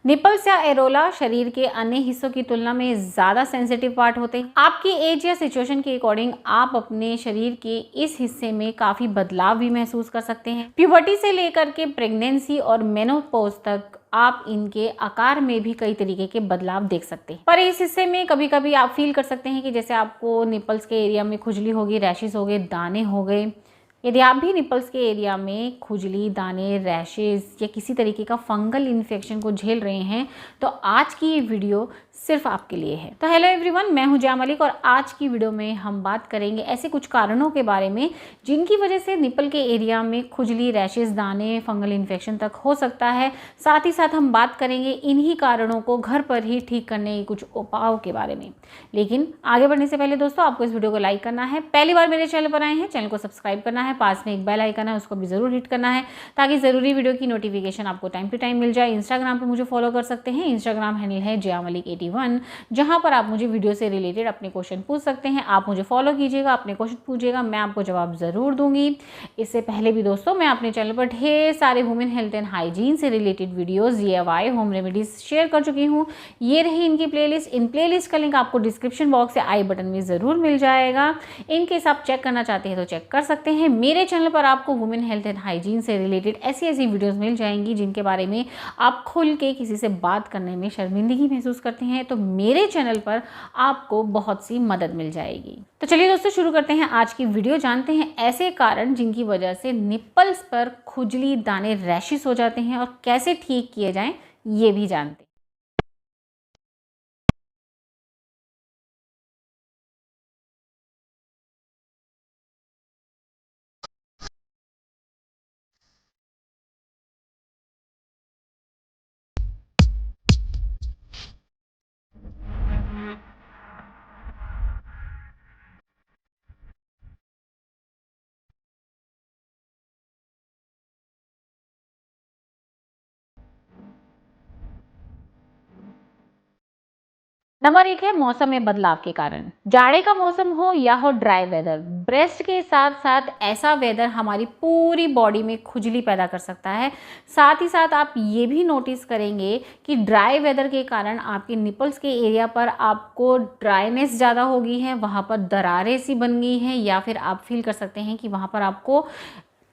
Nipples या एरोला शरीर के अन्य हिस्सों की तुलना में ज़्यादा सेंसिटिव पार्ट होते हैं। आपकी एज या सिचुएशन के अकॉर्डिंग आप अपने शरीर के इस हिस्से में काफ़ी बदलाव भी महसूस कर सकते हैं। प्यूबर्टी से लेकर के प्रेगनेंसी और मेनोपॉज तक आप इनके आकार में भी कई तरीके के बदलाव देख सकते हैं। पर इस हिस्से में कभी कभी आप फील कर सकते हैं कि जैसे आपको निपल्स के एरिया में खुजली होगी, रैशेस हो गए, दाने हो गए। यदि आप भी निपल्स के एरिया में खुजली, दाने, रैशेस या किसी तरीके का फंगल इन्फेक्शन को झेल रहे हैं तो आज की ये वीडियो सिर्फ आपके लिए है। तो हेलो एवरीवन, मैं हूं जया मलिक और आज की वीडियो में हम बात करेंगे ऐसे कुछ कारणों के बारे में जिनकी वजह से निपल के एरिया में खुजली, रैशेस, दाने, फंगल इन्फेक्शन तक हो सकता है। साथ ही साथ हम बात करेंगे इन्हीं कारणों को घर पर ही ठीक करने के कुछ उपायों के बारे में। लेकिन आगे बढ़ने से पहले दोस्तों आपको इस वीडियो को लाइक करना है, पहली बार मेरे चैनल पर आए हैं चैनल को सब्सक्राइब करना है, पास में एक बेल आइकन है उसको भी जरूर हिट करना है ताकि ज़रूरी वीडियो की नोटिफिकेशन आपको टाइम टू टाइम मिल जाए। इंस्टाग्राम पर मुझे फॉलो कर सकते हैं, इंस्टाग्राम हैंडल है jayamalik81, जहां पर आप मुझे वीडियो से रिलेटेड अपने क्वेश्चन पूछ सकते हैं। आप मुझे फॉलो कीजिएगा, अपने क्वेश्चन पूछिएगा, मैं आपको जवाब ज़रूर दूंगी। इससे पहले भी दोस्तों मैं अपने चैनल पर ढेर सारे वुमेन हेल्थ एंड हाइजीन से related videos, DIY home remedies share कर चुकी हूँ। ये रही इनकी प्लेलिस्ट। इन प्लेलिस्ट का लिंक आपको डिस्क्रिप्शन बॉक्स या आई बटन में ज़रूर मिल जाएगा। इनकेस आप चेक करना चाहते हैं तो चेक कर सकते हैं। मेरे चैनल पर आपको वुमेन हेल्थ एंड हाइजीन से रिलेटेड ऐसी वीडियोज़ मिल जाएंगी जिनके बारे में आप खुल के किसी से बात करने में शर्मिंदगी महसूस करते हैं तो मेरे चैनल पर आपको बहुत सी मदद मिल जाएगी। तो चलिए दोस्तों शुरू करते हैं आज की वीडियो। जानते हैं ऐसे कारण जिनकी वजह से निपल्स पर खुजली, दाने, रैशेस हो जाते हैं और कैसे ठीक किए जाएं ये भी जानते हैं। नंबर 1 है मौसम में बदलाव के कारण। जाड़े का मौसम हो या हो ड्राई वेदर, ब्रेस्ट के साथ साथ ऐसा वेदर हमारी पूरी बॉडी में खुजली पैदा कर सकता है। साथ ही साथ आप ये भी नोटिस करेंगे कि ड्राई वेदर के कारण आपके निपल्स के एरिया पर आपको ड्राइनेस ज़्यादा हो गई है, वहाँ पर दरारें सी बन गई हैं या फिर आप फील कर सकते हैं कि वहाँ पर आपको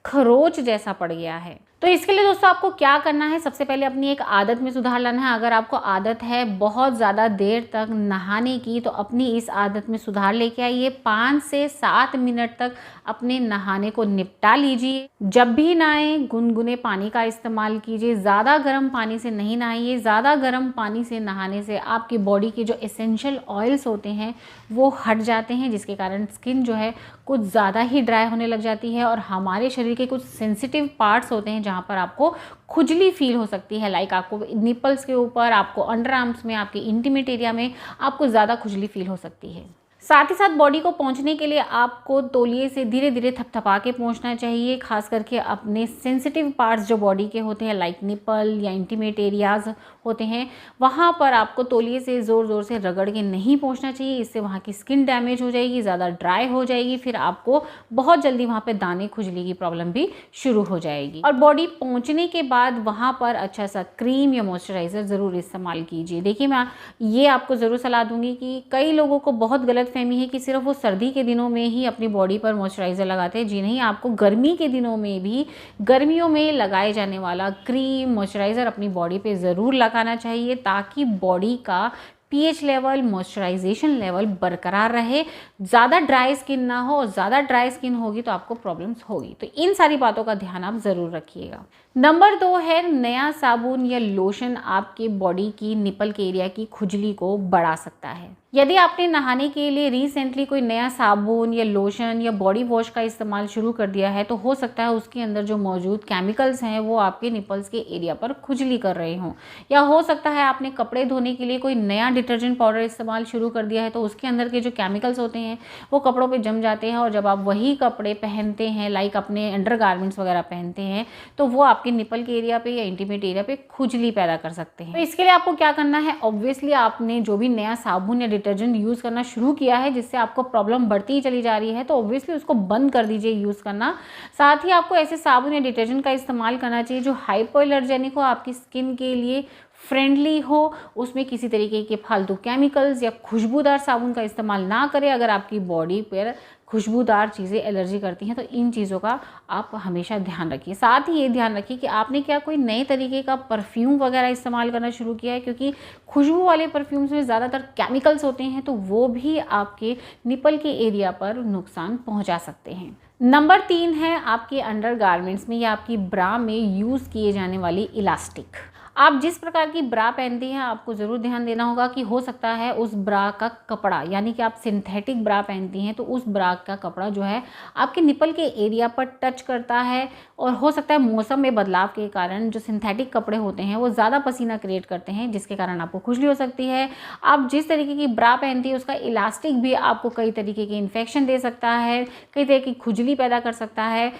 खरोच जैसा पड़ गया है। तो इसके लिए दोस्तों आपको क्या करना है, सबसे पहले अपनी एक आदत में सुधार लाना है। अगर आपको आदत है बहुत ज़्यादा देर तक नहाने की तो अपनी इस आदत में सुधार लेके आइए। 5 से 7 मिनट तक अपने नहाने को निपटा लीजिए। जब भी नहाएं गुनगुने पानी का इस्तेमाल कीजिए, ज़्यादा गर्म पानी से नहीं नहाइए। ज़्यादा गर्म पानी से नहाने से आपकी बॉडी के जो एसेंशियल ऑयल्स होते हैं वो हट जाते हैं, जिसके कारण स्किन जो है कुछ ज़्यादा ही ड्राई होने लग जाती है और हमारे शरीर के कुछ सेंसिटिव पार्ट्स होते हैं जहाँ पर आपको खुजली फील हो सकती है। लाइक आपको निपल्स के ऊपर, आपको अंडर आर्म्स में, आपके इंटीमेट एरिया में आपको ज़्यादा खुजली फील हो सकती है। साथ ही साथ बॉडी को पोंछने के लिए आपको तौलिए से धीरे धीरे थपथपा के पोंछना चाहिए, खास करके अपने सेंसिटिव पार्ट्स जो बॉडी के होते हैं लाइक निपल या इंटीमेट एरियाज होते हैं वहाँ पर आपको तौलिए से ज़ोर ज़ोर से रगड़ के नहीं पोंछना चाहिए। इससे वहाँ की स्किन डैमेज हो जाएगी, ज़्यादा ड्राई हो जाएगी, फिर आपको बहुत जल्दी वहाँ पे दाने, खुजली की प्रॉब्लम भी शुरू हो जाएगी। और बॉडी पोंछने के बाद वहाँ पर अच्छा सा क्रीम या मॉइस्चराइज़र ज़रूर इस्तेमाल कीजिए। देखिए मैं ये आपको ज़रूर सलाह दूंगी कि कई लोगों को बहुत गलत फहमी है कि सिर्फ वो सर्दी के दिनों में ही अपनी बॉडी पर मॉइस्चराइज़र लगाते हैं। जी नहीं, आपको गर्मी के दिनों में भी गर्मियों में लगाए जाने वाला क्रीम, मॉइस्चराइज़र अपनी बॉडी पे ज़रूर लगाना चाहिए ताकि बॉडी का pH लेवल, मॉइस्चराइजेशन लेवल बरकरार रहे, ज़्यादा ड्राई स्किन ना हो। ज़्यादा ड्राई स्किन होगी तो आपको प्रॉब्लम्स होगी। तो इन सारी बातों का ध्यान आप ज़रूर रखिएगा। नंबर 2 है नया साबुन या लोशन आपके बॉडी की निपल के एरिया की खुजली को बढ़ा सकता है। यदि आपने नहाने के लिए रिसेंटली कोई नया साबुन या लोशन या बॉडी वॉश का इस्तेमाल शुरू कर दिया है तो हो सकता है उसके अंदर जो मौजूद केमिकल्स हैं वो आपके निपल्स के एरिया पर खुजली कर रहे हों। या हो सकता है आपने कपड़े धोने के लिए कोई नया डिटर्जेंट पाउडर इस्तेमाल शुरू कर दिया है तो उसके अंदर के जो केमिकल्स होते हैं वो कपड़ों पे जम जाते हैं और जब आप वही कपड़े पहनते हैं, लाइक अपने अंडर गारमेंट्स वगैरह पहनते हैं, तो वो आपके निपल के एरिया पे या इंटीमेट एरिया पे खुजली पैदा कर सकते हैं। तो इसके लिए आपको क्या करना है, ऑब्वियसली आपने जो भी नया साबुन या डिटर्जेंट यूज़ करना शुरू किया है जिससे आपको प्रॉब्लम बढ़ती ही चली जा रही है, तो ऑब्वियसली उसको बंद कर दीजिए यूज़ करना। साथ ही आपको ऐसे साबुन या डिटर्जेंट का इस्तेमाल करना चाहिए जो हाइपोएलर्जेनिक हो, आपकी स्किन के लिए फ्रेंडली हो, उसमें किसी तरीके के फालतू केमिकल्स या खुशबूदार साबुन का इस्तेमाल ना करें। अगर आपकी बॉडी पर खुशबूदार चीज़ें एलर्जी करती हैं तो इन चीज़ों का आप हमेशा ध्यान रखिए। साथ ही ये ध्यान रखिए कि आपने क्या कोई नए तरीके का परफ्यूम वगैरह इस्तेमाल करना शुरू किया है, क्योंकि खुशबू वाले परफ्यूम्स में ज़्यादातर केमिकल्स होते हैं, तो वो भी आपके निपल के एरिया पर नुकसान पहुंचा सकते हैं। नंबर 3 है आपके अंडरगारमेंट्स में या आपकी ब्रा में यूज़ किए जाने वाली इलास्टिक। आप जिस प्रकार की ब्रा पहनती हैं आपको ज़रूर ध्यान देना होगा कि हो सकता है उस ब्रा का कपड़ा, यानी कि आप सिंथेटिक ब्रा पहनती हैं तो उस ब्रा का कपड़ा जो है आपके निपल के एरिया पर टच करता है, और हो सकता है मौसम में बदलाव के कारण जो सिंथेटिक कपड़े होते हैं वो ज़्यादा पसीना क्रिएट करते हैं, जिसके कारण आपको खुजली हो सकती है। आप जिस तरीके की ब्रा पहनती है उसका इलास्टिक भी आपको कई तरीके के इन्फेक्शन दे सकता है, कई तरह की खुजली पैदा कर सकता है।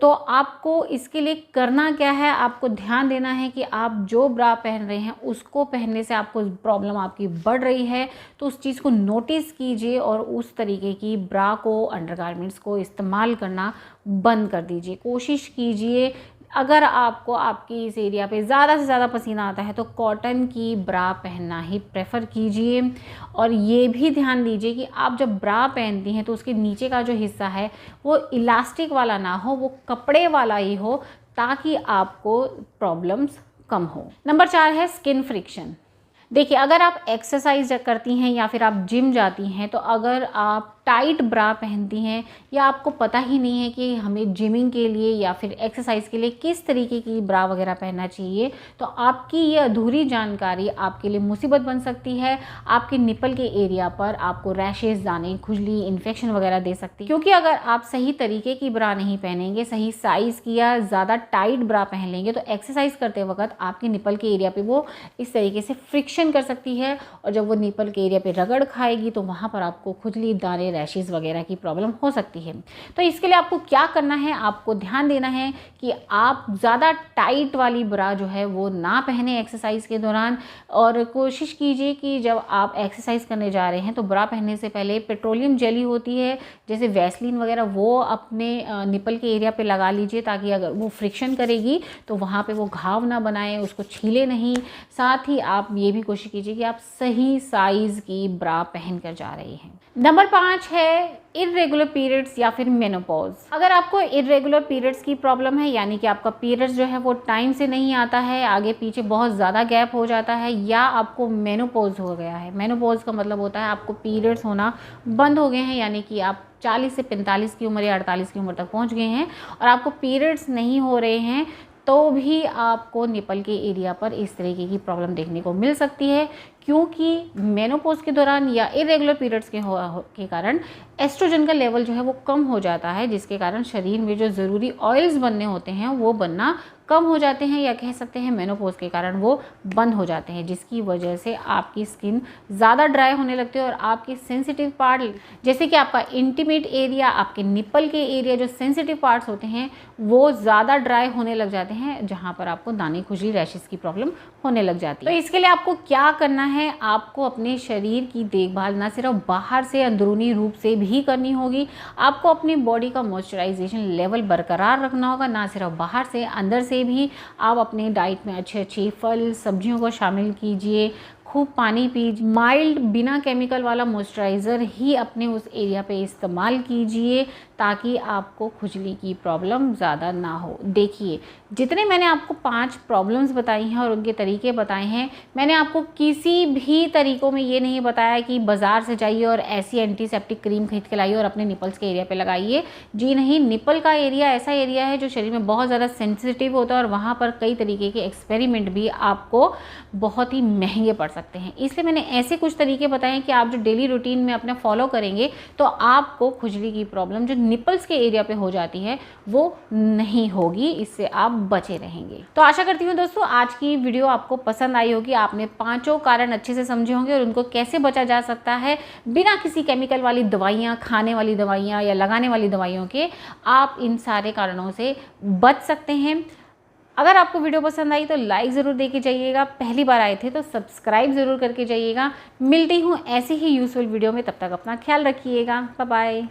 तो आपको इसके लिए करना क्या है, आपको ध्यान देना है कि आप जो ब्रा पहन रहे हैं उसको पहनने से आपको प्रॉब्लम आपकी बढ़ रही है, तो उस चीज़ को नोटिस कीजिए और उस तरीके की ब्रा को, अंडरगारमेंट्स को इस्तेमाल करना बंद कर दीजिए। कोशिश कीजिए, अगर आपको आपकी इस एरिया पे ज़्यादा से ज़्यादा पसीना आता है तो कॉटन की ब्रा पहनना ही प्रेफर कीजिए। और ये भी ध्यान दीजिए कि आप जब ब्रा पहनती हैं तो उसके नीचे का जो हिस्सा है वो इलास्टिक वाला ना हो, वो कपड़े वाला ही हो, ताकि आपको प्रॉब्लम्स कम हो। नंबर 4 है स्किन फ्रिक्शन। देखिए, अगर आप एक्सरसाइज करती हैं या फिर आप जिम जाती हैं, तो अगर आप टाइट ब्रा पहनती हैं या आपको पता ही नहीं है कि हमें जिमिंग के लिए या फिर एक्सरसाइज के लिए किस तरीके की ब्रा वगैरह पहनना चाहिए, तो आपकी ये अधूरी जानकारी आपके लिए मुसीबत बन सकती है। आपके निपल के एरिया पर आपको रैशेस, दाने, खुजली, इन्फेक्शन वगैरह दे सकती है, क्योंकि अगर आप सही तरीके की ब्रा नहीं पहनेंगे, सही साइज़ की या ज़्यादा टाइट ब्रा पहन लेंगे, तो एक्सरसाइज करते वक्त आपके निपल के एरिया पर वो इस तरीके से फ्रिक्शन कर सकती है, और जब वो निपल के एरिया पे रगड़ खाएगी तो वहाँ पर आपको खुजली, दाने, रैशेस वगैरह की प्रॉब्लम हो सकती है। तो इसके लिए आपको क्या करना है, आपको ध्यान देना है कि आप ज़्यादा टाइट वाली ब्रा जो है वो ना पहने एक्सरसाइज के दौरान, और कोशिश कीजिए कि जब आप एक्सरसाइज करने जा रहे हैं तो ब्रा पहनने से पहले पेट्रोलियम जेली होती है जैसे वैसलीन वगैरह, वो अपने निपल के एरिया पे लगा लीजिए, ताकि अगर वो फ्रिक्शन करेगी तो वहाँ पे वो घाव ना बनाए, उसको छीले नहीं। साथ ही आप ये भी कोशिश कीजिए कि आप सही साइज़ की ब्रा पहन कर जा रहे हैं। नंबर 5 है इरेगुलर पीरियड्स या फिर मेनोपॉज। अगर आपको इरेगुलर पीरियड्स की प्रॉब्लम है, यानी कि आपका पीरियड्स जो है वो टाइम से नहीं आता है, आगे पीछे बहुत ज़्यादा गैप हो जाता है, या आपको मेनोपॉज हो गया है। मेनोपॉज का मतलब होता है आपको पीरियड्स होना बंद हो गए हैं, यानी कि आप 40 से 45 की उम्र या 48 की उम्र तक पहुंच गए हैं और आपको पीरियड्स नहीं हो रहे हैं, तो भी आपको निपल के एरिया पर इस तरीके की प्रॉब्लम देखने को मिल सकती है, क्योंकि मेनोपॉज के दौरान या इरेगुलर पीरियड्स के कारण एस्ट्रोजन का लेवल जो है वो कम हो जाता है, जिसके कारण शरीर में जो ज़रूरी ऑयल्स बनने होते हैं वो बनना कम हो जाते हैं, या कह सकते हैं मेनोपॉज के कारण वो बंद हो जाते हैं, जिसकी वजह से आपकी स्किन ज़्यादा ड्राई होने लगती है और आपके सेंसिटिव पार्ट, जैसे कि आपका इंटीमेट एरिया, आपके निपल के एरिया, जो सेंसिटिव पार्ट्स होते हैं वो ज़्यादा ड्राई होने लग जाते हैं, जहाँ पर आपको दाने, खुजली, रैशेस की प्रॉब्लम होने लग जाती है। तो इसके लिए आपको क्या करना है, आपको अपने शरीर की देखभाल ना सिर्फ बाहर से, अंदरूनी रूप से भी करनी होगी। आपको अपनी बॉडी का मॉइस्चराइजेशन लेवल बरकरार रखना होगा, ना सिर्फ बाहर से, अंदर से भी। आप अपने डाइट में अच्छे अच्छे फल, सब्जियों को शामिल कीजिए, खूब पानी पीजिए, माइल्ड बिना केमिकल वाला मॉइस्चराइज़र ही अपने उस एरिया पे इस्तेमाल कीजिए, ताकि आपको खुजली की प्रॉब्लम ज़्यादा ना हो। देखिए, जितने मैंने आपको 5 प्रॉब्लम्स बताई हैं और उनके तरीके बताए हैं, मैंने आपको किसी भी तरीक़ों में ये नहीं बताया कि बाज़ार से जाइए और ऐसी एंटीसेप्टिक क्रीम खरीद के लाइए और अपने निपल्स के एरिया पे लगाइए। जी नहीं, निपल का एरिया ऐसा एरिया है जो शरीर में बहुत ज़्यादा सेंसिटिव होता है, और वहाँ पर कई तरीके के एक्सपेरिमेंट भी आपको बहुत ही महंगे पड़ सकते हैं। इसलिए मैंने ऐसे कुछ तरीके बताए हैं कि आप जो डेली रूटीन में अपना फॉलो करेंगे तो आपको खुजली की प्रॉब्लम जो निपल्स के एरिया पे हो जाती है वो नहीं होगी, इससे आप बचे रहेंगे। तो आशा करती हूँ दोस्तों आज की वीडियो आपको पसंद आई होगी, आपने 5 कारण अच्छे से समझे होंगे और उनको कैसे बचा जा सकता है बिना किसी केमिकल वाली दवाइयाँ, खाने वाली दवाइयाँ या लगाने वाली दवाइयों के, आप इन सारे कारणों से बच सकते हैं। अगर आपको वीडियो पसंद आई तो लाइक ज़रूर देके जाइएगा, पहली बार आए थे तो सब्सक्राइब ज़रूर करके जाइएगा। मिलती हूँ ऐसी ही यूज़फुल वीडियो में, तब तक अपना ख्याल रखिएगा। Bye bye.